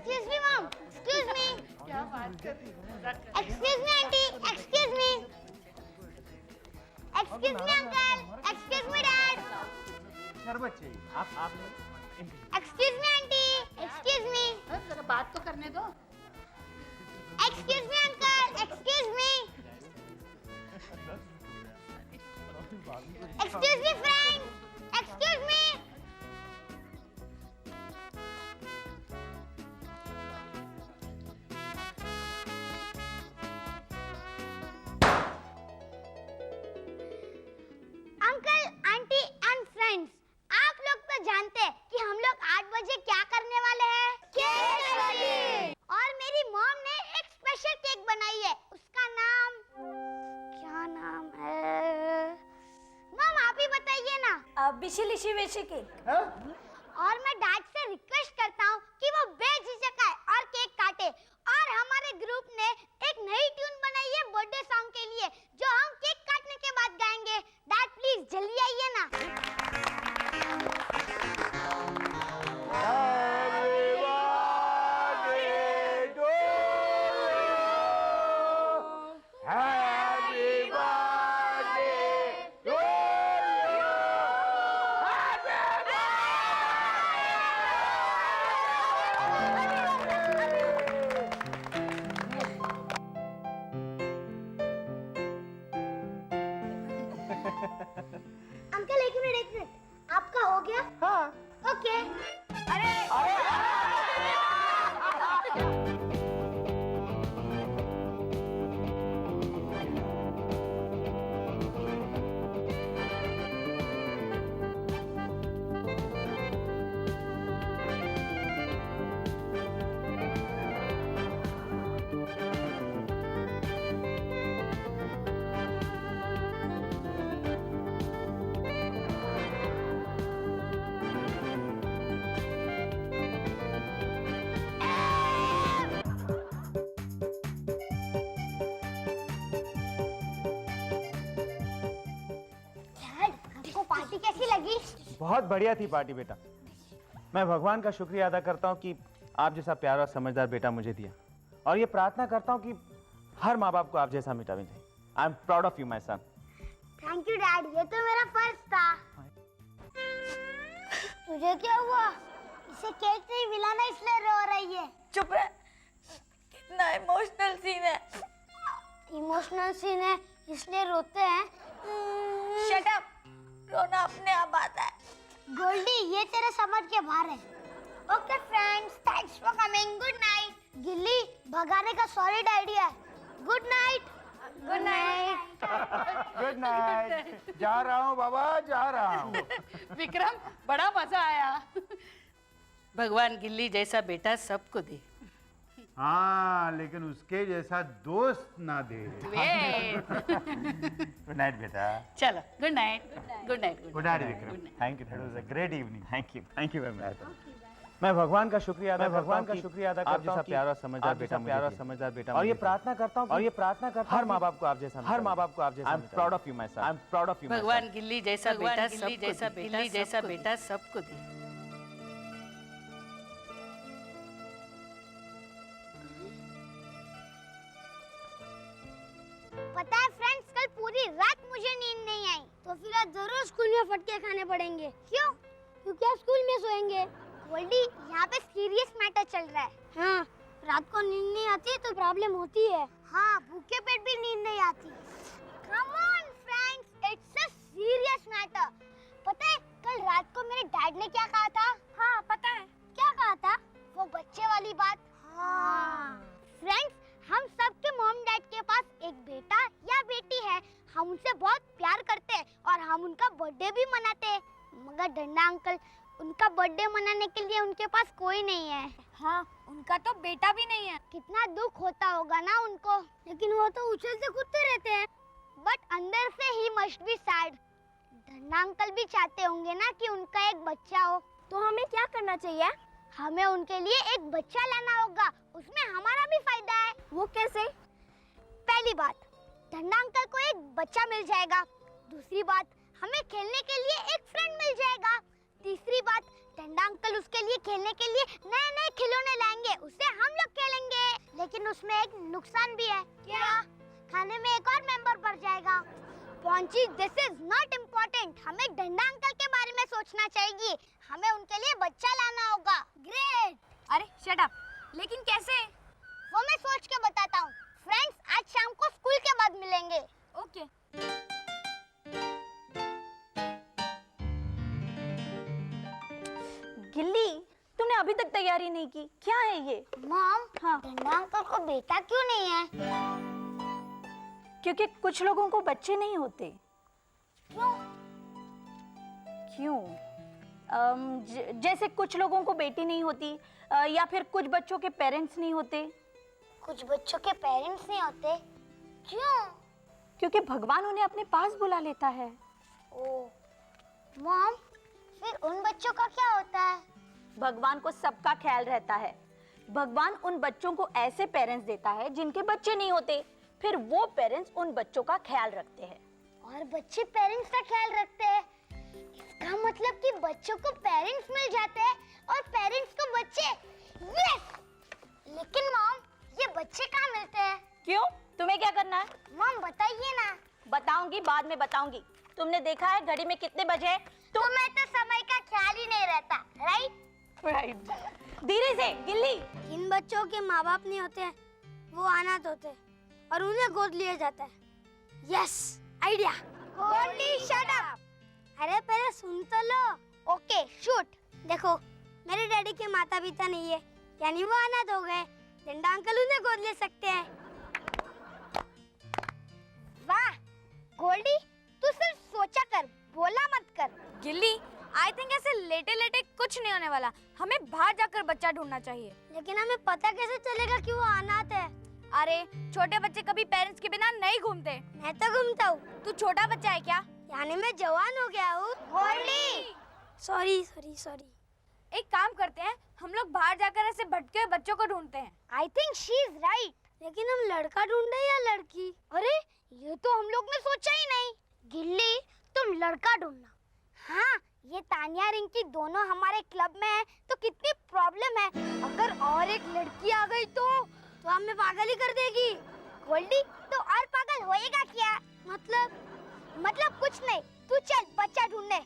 Excuse me, mom. Excuse me. क्या बात कर रही हो? Excuse me, auntie. Excuse me. Excuse me, uncle. Excuse me, dad. शरबत चाहिए। आप Excuse me, auntie. Excuse me. जरा बात तो करने दो। Excuse me, uncle. Excuse me. Excuse me, friend. Excuse me. Uncle, aunty and friends, आप लोग तो जानते हैं कि हम लोग 8 बजे क्या करने वाले हैं? Cake cutting. और मेरी मॉम ने एक स्पेशल केक बनाई है। उसका नाम क्या नाम है? मॉम आप ही बताइए ना। बिशिलिशी वेशी केक। और मैं डैड से रिक्वेस्ट करता हूँ कि वो बेझिझक आए और केक काटे। और हमारे ग्रुप ने एक नई ट्यून बनाई है बर्थडे सॉन्ग के लिए, जो हम केक काटने के बाद गाएंगे। डैड प्लीज जल्दी आइए ना। अंकल एक मिनट, आपका हो गया? हाँ। ओके। डैड, आपको पार्टी कैसी लगी? बहुत बढ़िया थी पार्टी बेटा। मैं भगवान का शुक्रिया अदा करता हूँ कि आप जैसा प्यारा और समझदार बेटा मुझे दिया, और ये प्रार्थना करता हूँ कि हर माँ बाप को आप जैसा बेटा मिले। I am proud of you my son. Thank you dad, ये तो मेरा फर्ज था। तुझे क्या हुआ? इसे केक नहीं मिलाना इसलिए रो रही है। चुप रह, कितना इमोशनल सीन है। इमोशनल सीन है इसलिए रोते हैं। शट अप, रोना अपने आप आता है। गोल्डी, ये तेरे समझ के बाहर है। Okay friends, thanks for coming. Good night. गिल्ली, भगाने का सॉलिड आइडिया है। Good night. Good night. Good night. जा रहा हूँ बाबा, जा रहा हूँ। विक्रम, बड़ा मजा आया। भगवान गिल्ली जैसा बेटा सबको दे। हाँ, लेकिन उसके जैसा दोस्त ना दे। गुड नाइट बेटा। चलो, good night. Good night. Good night Vikram. Thank you, it was a great evening. Thank you very much. मैं भगवान का शुक्रिया अदा करता हूँ आप जैसा प्यारा समझदार बेटा, और ये प्रार्थना करता हूँ हर माँ बाप को आप जैसा, I am proud of you my son. I am proud of you. भगवान गिल्ली जैसा बेटा सबको दे। पता है फ्रेंड्स, कल पूरी रात मुझे नींद नहीं आई, तो फिर आज जरूर स्कूल में फटके खाने पड़ेंगे। क्यों? क्योंकि आप स्कूल में सोएंगे। गोल्डी, यहाँ पे सीरियस मैटर चल रहा है। हाँ, रात को नींद नहीं आती तो प्रॉब्लम होती है। हाँ, भूखे पेट भी नींद नहीं आती। Come on friends, it's a serious matter. पता है कल रात को मेरे डैड ने क्या कहा था? हाँ पता है। क्या कहा था? वो बच्चे वाली बात। हाँ फ्रेंड्स, हम सबके मॉम डैड के पास एक बेटा या बेटी है। हम उनसे बहुत प्यार करते हैं और हम उनका बर्थडे भी मनाते हैं। मगर डंडा अंकल, उनका बर्थडे मनाने के लिए उनके पास कोई नहीं है। हाँ, उनका तो बेटा भी नहीं है। कितना दुख होता होगा ना उनको। लेकिन वो तो उछलते कूदते रहते हैं। बट अंदर से ही मस्ट बी सैड। डंडा अंकल भी चाहते होंगे ना कि उनका एक बच्चा हो। तो हमें क्या करना चाहिए? हमें उनके लिए एक बच्चा लाना होगा, उसमें हमारा भी फायदा है। वो कैसे? पहली बात, डंडा अंकल को एक बच्चा मिल जाएगा। दूसरी बात, हमें खेलने के लिए एक फ्रेंड मिल जाएगा। तीसरी बात, डंडा अंकल उसके लिए खेलने के लिए नए नए खिलौने लाएंगे, उससे उसमें एक नुकसान भी है। क्या? खाने में एक और मेंबर बढ़ जाएगा। पौंची, दिस इज नॉट इम्पोर्टेंट। हमें डंडा अंकल के बारे में सोचना चाहिए। हमें उनके लिए बच्चा लाना होगा। ग्रेट। अरे शट अप। लेकिन कैसे? वो मैं सोच के बताता हूँ। फ्रेंड्स, आज शाम को स्कूल के बाद मिलेंगे। ओके। गिल्ली, तूने अभी तक तैयारी नहीं की, क्या है ये? मॉम, हाँ। डंडा अंकल को बेटा क्यों नहीं है? क्योंकि कुछ लोगों को बच्चे नहीं होते। क्यों? क्यों? जैसे कुछ लोगों को बेटी नहीं होती, या फिर कुछ बच्चों के पेरेंट्स नहीं होते। कुछ बच्चों के पेरेंट्स नहीं होते? क्यों? क्योंकि भगवान उन्हें अपने पास बुला लेता है। ओ, मॉम, फिर उन बच्चों का क्या होता है? भगवान को सबका ख्याल रहता है। भगवान उन बच्चों को ऐसे पेरेंट्स देता है जिनके बच्चे नहीं होते, फिर वो पेरेंट्स उन बच्चों का ख्याल रखते हैं। और बच्चे पेरेंट्स का ख्याल रखते हैं। इसका मतलब कि बच्चों को पेरेंट्स मिल जाते हैं और पेरेंट्स को बच्चे। यस! लेकिन मॉम, ये बच्चे कहाँ मिलते हैं? क्यों? तुम्हें क्या करना है? मॉम, बताइए ना। बताऊंगी, बाद में बताऊंगी। तुमने देखा है घड़ी में कितने बजे हैं? तुम्हें तो समय का ख्याल ही नहीं रहता, राइट। धीरे से गिल्ली। जिन बच्चों के माँ बाप नहीं होते वो अनाथ होते हैं और उन्हें गोद लिया जाता है। Yes, idea. Goldie, shut up. अरे पहले सुन तो लो। Okay, shoot. देखो, मेरे डैडी के माता पिता नहीं है, यानी वो अनाथ हो गए। डंडा अंकल उन्हें गोद ले सकते हैं। वाह गोल्डी, तू सिर्फ सोचा कर, बोला मत कर। गिल्ली, आई थिंक ऐसे लेटे लेटे कुछ नहीं होने वाला। हमें बाहर जाकर बच्चा ढूंढना चाहिए। लेकिन हमें पता कैसे चलेगा कि वो अनाथ है? अरे छोटे बच्चे कभी पेरेंट्स के बिना नहीं घूमते। मैं तो घूमता हूँ। तू छोटा बच्चा है क्या? यानी मैं जवान हो गया हूँ। Goldie, sorry sorry sorry. एक काम करते हैं, हम लोग बाहर जाकर ऐसे भटके हुए बच्चों को ढूंढते हैं। I think she is right. लेकिन हम लड़का ढूंढे या लड़की? अरे ये तो हम लोग ने सोचा ही नहीं। गिल्ली, तुम लड़का ढूंढना। हाँ, ये तानिया रिंकी दोनों हमारे क्लब में है तो कितनी प्रॉब्लम है। अगर और एक लड़की आ गई तो हमें पागल ही कर देगी। गोल्डी, तो और पागल होएगा क्या? मतलब कुछ नहीं। तू चल बच्चा ढूंढने।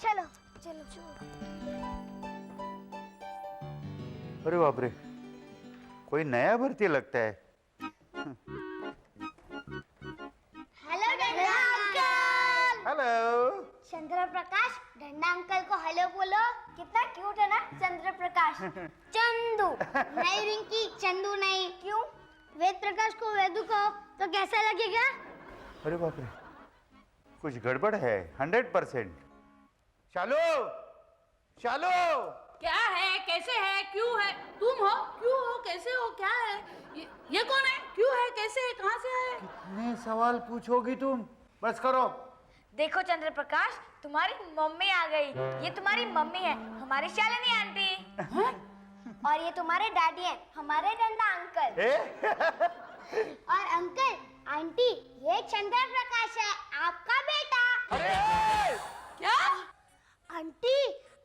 चलो चलो चलो। अरे बाप रे, कोई नया भर्ती लगता है। हेलो डंडा अंकल। हेलो। चंद्र प्रकाश, डंडा अंकल को हेलो बोलो। कितना क्यूट है ना चंद्र प्रकाश। चंदू नहीं रिंकी, चंदू नहीं। क्यों? वेद प्रकाश को वेदू कहो तो कैसा लगेगा? अरे बाप रे, कुछ गड़बड़ है 100%। शालू, शालू। क्या है, कैसे है, क्यों है? तुम हो, क्यों हो, कैसे हो, क्या है? ये कौन है, क्यों है, कैसे है, कहाँ से आए? कितने सवाल पूछोगी तुम? बस करो। देखो चंद्र प्रकाश, तुम्हारी मम्मी आ गई। ये तुम्हारी मम्मी है, हमारी शालिनी आंटी। और ये तुम्हारे डैडी हैं, हमारे डंडा अंकल। और अंकल, आंटी, ये चंद्र प्रकाश है, आपका बेटा। क्या? आंटी,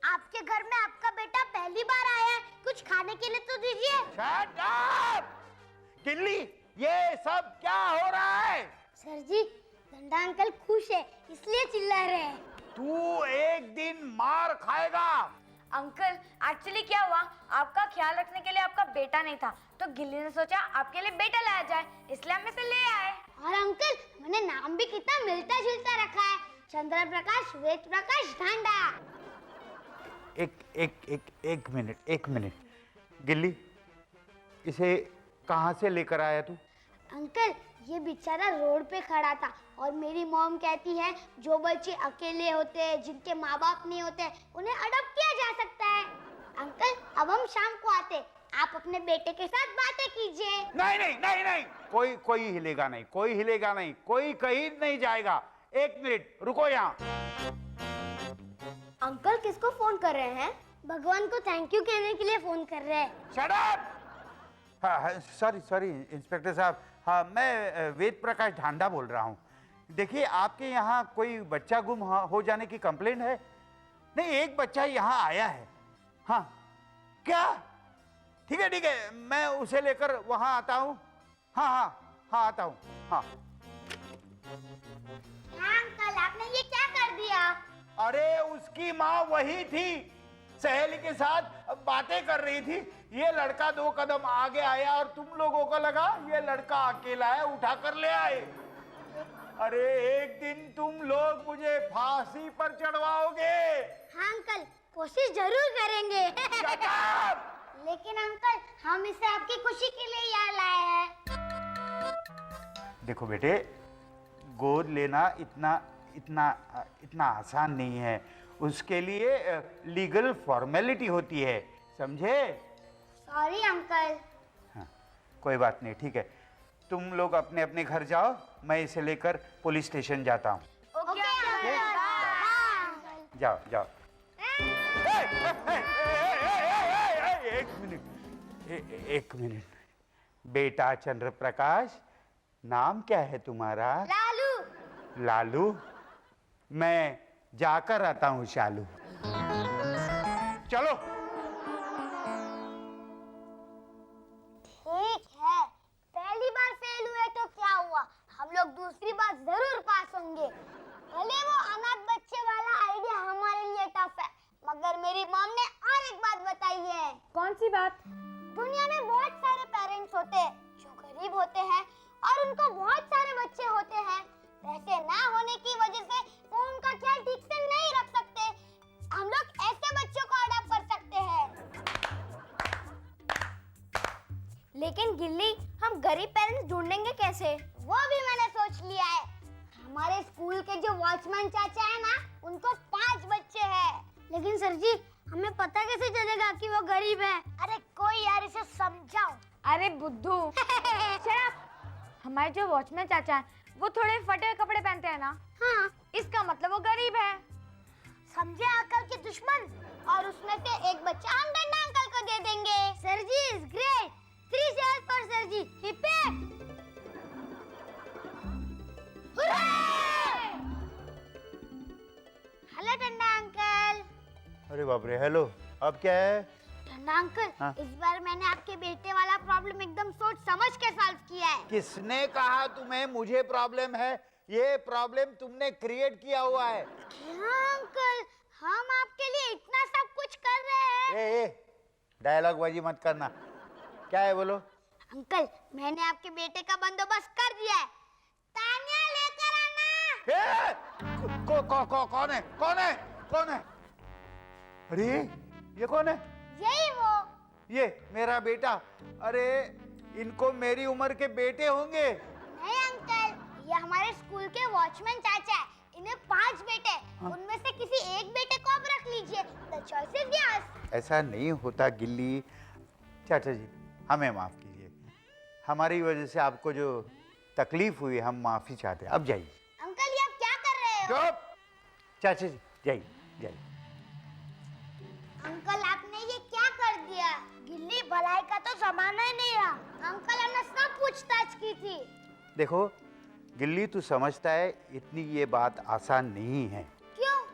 आपके घर में आपका बेटा पहली बार आया है, कुछ खाने के लिए तो दीजिए। Shut up! गिल्ली, ये सब क्या हो रहा है? सर जी, डंडा अंकल खुश है इसलिए चिल्ला रहे हैं। तू एक दिन मार खाएगा। अंकल, एक्चुअली क्या हुआ, आपका ख्याल रखने के लिए आपका बेटा नहीं था, तो गिल्ली ने सोचा आपके लिए बेटा लाया जाए, इसलिए हम इसे ले आए। और अंकल, मैंने नाम भी कितना मिलता जुलता रखा है, चंद्र प्रकाश, वेद प्रकाश, डंडा। एक मिनट। गिल्ली, इसे कहाँ से लेकर आया तू? अंकल, ये बेचारा रोड पे खड़ा था और मेरी मॉम कहती है जो बच्चे अकेले होते हैं, जिनके माँ बाप नहीं होते, उन्हें अडॉप्ट किया जा सकता है। अंकल, अब हम शाम को आते, आप अपने बेटे के साथ बातें कीजिए। नहीं। कोई हिलेगा नहीं, कोई कहीं नहीं जाएगा। एक मिनट रुको यहाँ। अंकल किसको फोन कर रहे हैं? भगवान को थैंक यू कहने के लिए फोन कर रहे हैं। Shut up! हाँ, सॉरी इंस्पेक्टर साहब। हाँ, मैं वेद प्रकाश ढांडा बोल रहा हूँ। देखिए, आपके यहाँ कोई बच्चा गुम हो जाने की कंप्लेंट है? नहीं, एक बच्चा यहाँ आया है। हाँ, क्या? ठीक है, मैं उसे लेकर वहाँ आता हूँ। हाँ हाँ हाँ आता हूँ। हाँ अंकल आपने ये क्या कर दिया? अरे उसकी माँ वही थी, सहेली के साथ बातें कर रही थी। ये लड़का 2 कदम आगे आया और तुम लोगों को लगा ये लड़का अकेला है, उठा कर ले आए। अरे एक दिन तुम लोग मुझे फांसी पर चढ़वाओगे। हाँ अंकल, कोशिश जरूर करेंगे। Shut up! लेकिन अंकल हम इसे आपकी खुशी के लिए यहाँ लाए हैं। देखो बेटे, गोद लेना इतना आसान नहीं है। उसके लिए लीगल फॉर्मेलिटी होती है, समझे? Sorry uncle. हाँ, कोई बात नहीं, ठीक है। तुम लोग अपने अपने घर जाओ, मैं इसे लेकर पुलिस स्टेशन जाता हूँ। Okay uncle. जाओ जाओ। एक मिनट बेटा चंद्र प्रकाश, नाम क्या है तुम्हारा? लालू। लालू? मैं जाकर आता हूँ शालू। चलो। ठीक है, पहली बार फेल हुए तो क्या हुआ, हम लोग दूसरी बार जरूर पास होंगे। भले वो अनाथ बच्चे वाला आइडिया हमारे लिए टफ है, मगर मेरी मॉम ने और एक बात बताई है। कौन सी बात? दुनिया में बहुत सारे पेरेंट्स होते हैं जो गरीब होते हैं और उनको बहुत सारे बच्चे होते हैं। पैसे ना होने की वजह से वो उनका ख्याल ठीक से नहीं रख सकते। हम लोग ऐसे बच्चों को अडॉप्ट कर सकते हैं। लेकिन गिल्ली, हम गरीब पेरेंट्स ढूंढेंगे कैसे? वो भी मैंने सोच लिया है। हमारे स्कूल के जो वॉचमैन चाचा है ना, उनको 5 बच्चे हैं। लेकिन सर जी, हमें पता कैसे चलेगा कि वो गरीब है? अरे कोई यार इसे समझाओ। अरे बुद्धू। शराब। हमारे जो वॉचमैन चाचा हैं, वो थोड़े फटे हुए कपड़े पहनते हैं ना? हाँ, इसका मतलब वो गरीब है। समझे अकल के दुश्मन। और उसमें से एक बच्चा हम डंडा अंकल को दे देंगे। Sir ji is great. 3 cheers for sir ji. Hip hip. Hello डंडा अंकल। अरे बाप रे, हेलो। अब क्या है? डंडा अंकल, हाँ? इस बार मैंने आपके बेटे वाला प्रॉब्लम एकदम सोच समझ के सॉल्व किया है। किसने कहा तुम्हें मुझे प्रॉब्लम है? ये प्रॉब्लम तुमने क्रिएट किया हुआ है। हाँ अंकल, हम आपके लिए इतना सब कुछ कर रहे हैं। ए, डायलॉग बाजी मत करना। क्या है बोलो? अंकल, मैंने आपके बेटे का बंदोबस्त कर दिया है। तानिया लेकर आना। कौन है? कौन है? कौन है? अरे ये कौन है? यही वो। ये मेरा बेटा। अरे इनको मेरी उम्र के बेटे होंगे। नहीं अंकल, ये हमारे स्कूल के वॉचमैन चाचा है। इन्हें 5 बेटे, उनमें से किसी एक बेटे को आप रख लीजिए। The choice is yours। ऐसा नहीं होता गिल्ली। चाचा जी, हमें माफ कीजिए। हमारी वजह से आपको जो तकलीफ हुई, हम माफी चाहते हैं। अब जाइए। अंकल ये आप क्या कर रहे हो? चुप। चाचा जी जाइए जाइए। अंकल आपने ये क्या कर दिया? गिल्ली भलाई का तो जमाना ही नहीं रहा। अंकल हमने सब पूछताछ की थी। देखो गिल्ली, तू समझता है इतनी ये बात आसान नहीं है। क्यों?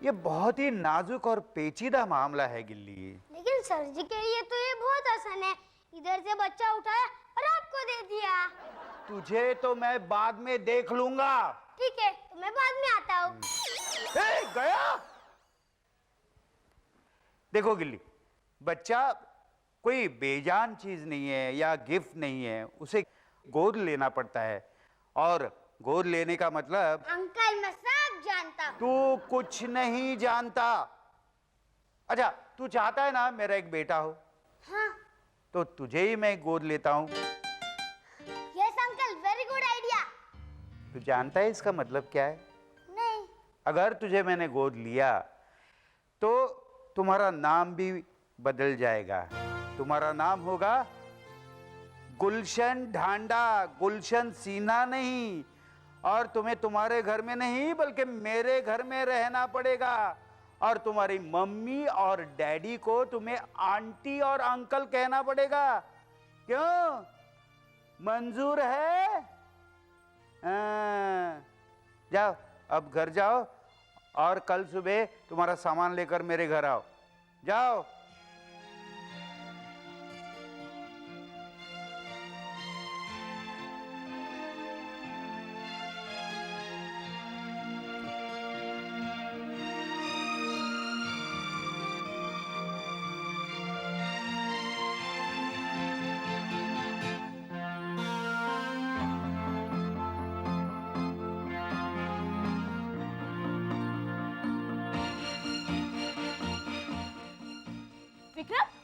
ये बहुत ही नाजुक और पेचीदा मामला है गिल्ली। लेकिन सर जी के लिए तो ये बहुत आसान है। इधर से बच्चा उठाया और आपको दे दिया। तुझे तो मैं बाद में देख लूंगा। ठीक है, तो मैं बाद में आता हूँ। गया। देखो गिल्ली, बच्चा कोई बेजान चीज नहीं है या गिफ्ट नहीं है। उसे गोद लेना पड़ता है, और गोद लेने का मतलब। अंकल मैं सब जानता हूँ। तू कुछ नहीं जानता। अच्छा, तू चाहता है ना मेरा एक बेटा हो? हाँ। तो तुझे ही मैं गोद लेता हूँ। Yes uncle, very good idea. तू जानता है इसका मतलब क्या है? नहीं। अगर तुझे मैंने गोद लिया तो तुम्हारा नाम भी बदल जाएगा। तुम्हारा नाम होगा गुलशन ढांडा, गुलशन सिन्हा नहीं। और तुम्हें तुम्हारे घर में नहीं बल्कि मेरे घर में रहना पड़ेगा। और तुम्हारी मम्मी और डैडी को तुम्हें आंटी और अंकल कहना पड़ेगा। क्यों? मंजूर है? जाओ, अब घर जाओ और कल सुबह तुम्हारा सामान लेकर मेरे घर आओ। जाओ।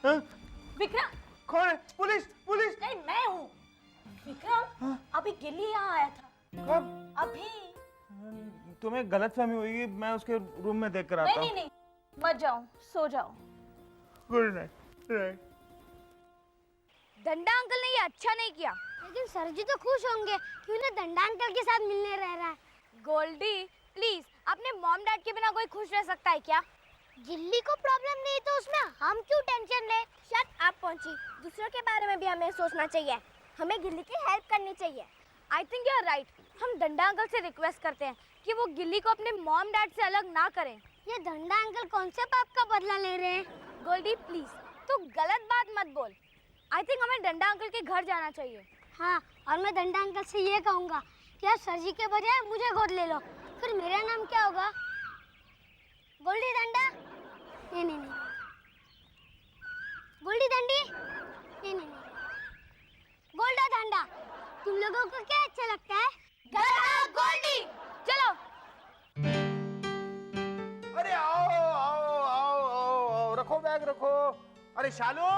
हाँ? विक्रम, कौन है? Police police. नहीं मैं हूँ। विक्रम, अभी गिल्ली यहाँ आया था। कब? अभी। तुम्हें गलतफहमी हुई है, मैं उसके रूम में देख कर आता नहीं हूँ। नहीं नहीं, मत जाओ, सो जाओ। Good night. डंडा अंकल ने ये अच्छा नहीं किया, लेकिन सर जी तो खुश होंगे कि उन्हें डंडा अंकल के साथ मिलने रह रहा है। गोल्डी प्लीज, अपने मॉम डैड के बिना कोई खुश रह सकता है क्या? गिल्ली को प्रॉब्लम नहीं तो उसमें हम क्यों टेंशन ले? शट अप पहुंची, दूसरों के बारे में भी हमें सोचना चाहिए, हमें गिल्ली की हेल्प करनी चाहिए। I think you are right. हम डंडा अंकल से रिक्वेस्ट करते हैं कि वो गिल्ली को अपने मॉम डैड से अलग ना करें। ये डंडा अंकल कौन से पाप का बदला ले रहे हैं? गोल्डी प्लीज, तू गलत बात मत बोल। आई थिंक हमें डंडा अंकल के घर जाना चाहिए। हाँ, और मैं डंडा अंकल से ये कहूँगा कि आप सर जी के बजाय मुझे गोद ले लो, फिर मेरा नाम क्या होगा? गोल्डी डंडा? नहीं नहीं नहीं। गोल्डी डंडी? नहीं नहीं नहीं। गोल्डा डंडा? तुम लोगों को क्या अच्छा लगता है? गोल्डी चलो। अरे आओ आओ आओ आओ आओ, रखो बैग रखो। अरे शालू,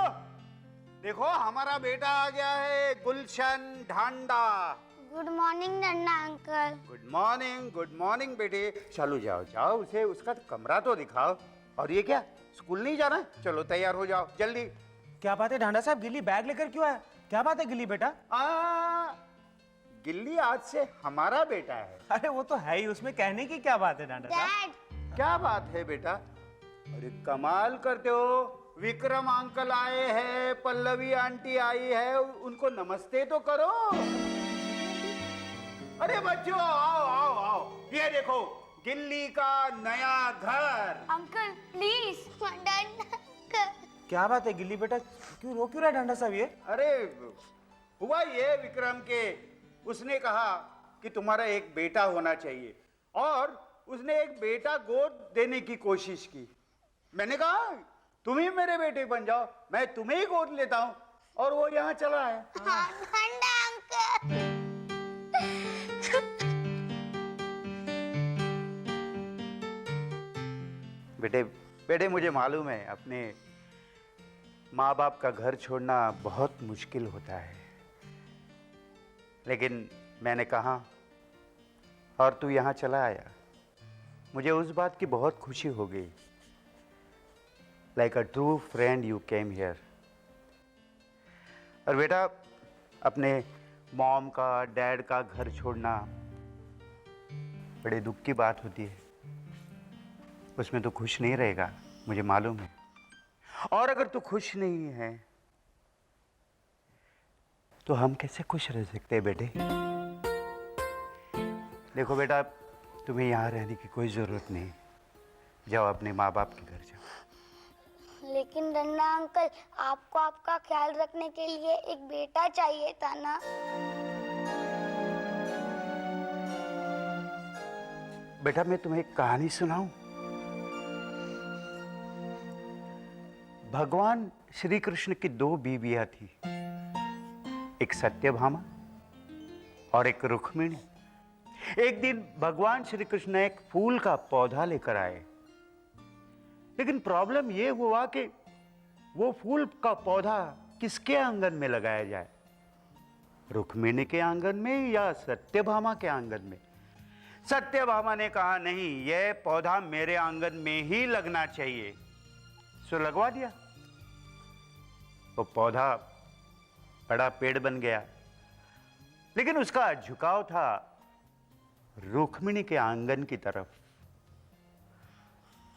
देखो हमारा बेटा आ गया है, गुलशन ढांडा। गुड मॉर्निंग डंडा अंकल। गुड मॉर्निंग बेटे। शालू जाओ जाओ, उसे उसका कमरा तो दिखाओ। और ये क्या, स्कूल नहीं जाना? चलो तैयार हो जाओ जल्दी। क्या बात है ढांडा साहब, गिल्ली बैग लेकर क्यों आया? क्या बात है गिल्ली बेटा? गिल्ली आज से हमारा बेटा है। अरे वो तो है ही, उसमें कहने की क्या बात है ढांडा साहब? डैड, क्या बात है बेटा? अरे कमाल करते हो, विक्रम अंकल आए हैं, पल्लवी आंटी आई है, उनको नमस्ते तो करो। अरे बच्चों आओ आओ आओ, ये देखो गिल्ली का नया घर। Uncle please. डंडा अंकल। क्या बात है गिल्ली बेटा, क्यों रो क्यों रहा है ढांडा साहब ये? अरे हुआ ये विक्रम के, उसने कहा कि तुम्हारा एक बेटा होना चाहिए और उसने एक बेटा गोद देने की कोशिश की। मैंने कहा तुम ही मेरे बेटे बन जाओ, मैं तुम्हें ही गोद लेता हूं, और वो यहाँ चला है। डंडा अंकल। बेटे बेटे मुझे मालूम है अपने माँ बाप का घर छोड़ना बहुत मुश्किल होता है, लेकिन मैंने कहा और तू यहाँ चला आया, मुझे उस बात की बहुत खुशी हो गई। Like a true friend you came here. और बेटा अपने मॉम का डैड का घर छोड़ना बड़े दुख की बात होती है, उसमें तो खुश नहीं रहेगा, मुझे मालूम है। और अगर तू खुश नहीं है तो हम कैसे खुश रह सकते हैं बेटे? देखो बेटा, तुम्हें यहाँ रहने की कोई जरूरत नहीं, जाओ अपने माँ बाप के घर जाओ। लेकिन डंडा अंकल, आपको आपका ख्याल रखने के लिए एक बेटा चाहिए था ना? बेटा मैं तुम्हें एक कहानी सुनाऊं? भगवान श्री कृष्ण की दो बीवियां थी, एक सत्यभामा और एक रुक्मिणी। एक दिन भगवान श्री कृष्ण एक फूल का पौधा लेकर आए, लेकिन प्रॉब्लम यह हुआ कि वो फूल का पौधा किसके आंगन में लगाया जाए, रुक्मिणी के आंगन में या सत्यभामा के आंगन में? सत्यभामा ने कहा नहीं, यह पौधा मेरे आंगन में ही लगना चाहिए, सो लगवा दिया। वो पौधा बड़ा पेड़ बन गया, लेकिन उसका झुकाव था रुक्मिणी के आंगन की तरफ,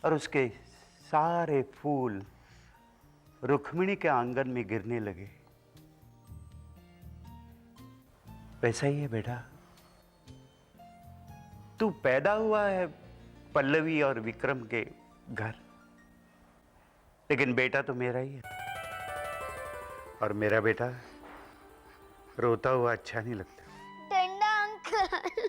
और उसके सारे फूल रुक्मिणी के आंगन में गिरने लगे। वैसा ही है बेटा, तू पैदा हुआ है पल्लवी और विक्रम के घर, लेकिन बेटा तो मेरा ही है, और मेरा बेटा रोता हुआ अच्छा नहीं लगता। डंडा अंकल।